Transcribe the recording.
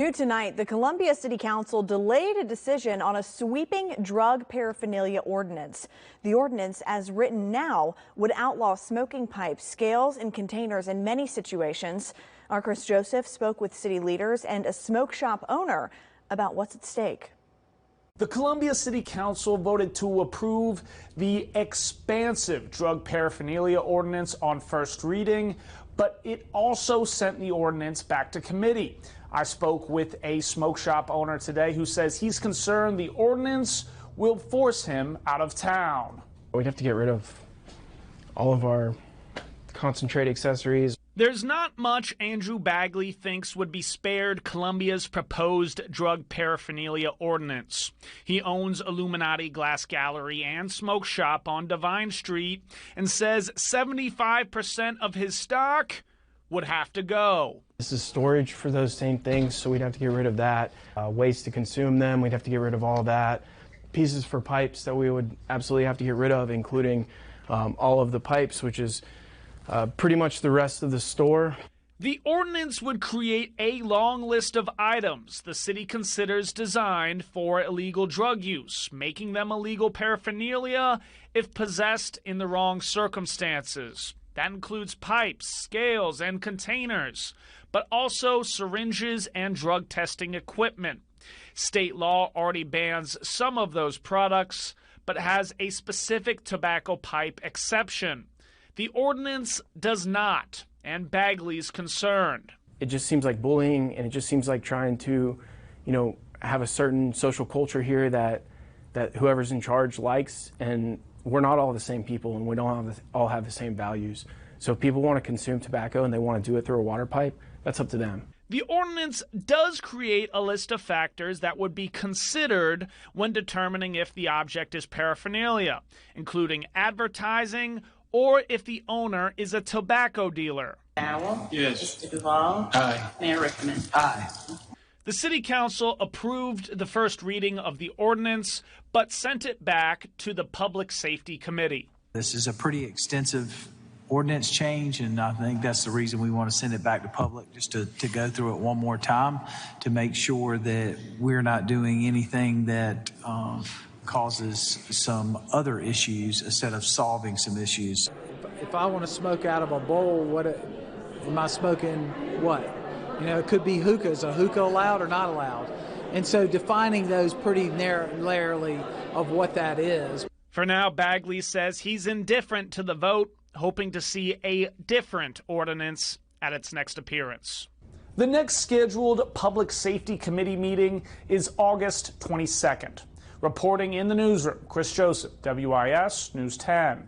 New tonight, the Columbia City Council delayed a decision on a sweeping drug paraphernalia ordinance. The ordinance, as written now, would outlaw smoking pipes, scales, and containers in many situations. Our Chris Joseph spoke with city leaders and a smoke shop owner about what's at stake. The Columbia City Council voted to approve the expansive drug paraphernalia ordinance on first reading, but it also sent the ordinance back to committee. I spoke with a smoke shop owner today who says he's concerned the ordinance will force him out of town. We'd have to get rid of all of our concentrate accessories. There's not much Andrew Bagley thinks would be spared Columbia's proposed drug paraphernalia ordinance. He owns Illuminati Glass Gallery and Smoke Shop on Devine Street and says 75% of his stock would have to go. This is storage for those same things, so we'd have to get rid of that. Ways to consume them, we'd have to get rid of all that. Pieces for pipes that we would absolutely have to get rid of, including all of the pipes, which is pretty much the rest of the store. The ordinance would create a long list of items the city considers designed for illegal drug use, making them illegal paraphernalia if possessed in the wrong circumstances. That includes pipes, scales, and containers, but also syringes and drug testing equipment. State law already bans some of those products, but has a specific tobacco pipe exception. The ordinance does not, and Bagley's concerned. It just seems like bullying, and it just seems like trying to, have a certain social culture here that whoever's in charge likes, and we're not all the same people, and we don't all have the same values. So if people want to consume tobacco and they want to do it through a water pipe, that's up to them. The ordinance does create a list of factors that would be considered when determining if the object is paraphernalia, including advertising or if the owner is a tobacco dealer. Howell? Yes. Mr. Duvall? Aye. Mayor Rickman? Aye. The City Council approved the first reading of the ordinance, but sent it back to the Public Safety Committee. This is a pretty extensive ordinance change, and I think that's the reason we want to send it back to public, just to go through it one more time to make sure that we're not doing anything that causes some other issues instead of solving some issues. If I want to smoke out of a bowl, am I smoking what? It could be hookah. Is a hookah allowed or not allowed? And so defining those pretty narrowly of what that is. For now, Bagley says he's indifferent to the vote, hoping to see a different ordinance at its next appearance. The next scheduled Public Safety Committee meeting is August 22nd. Reporting in the newsroom, Chris Joseph, WIS News 10.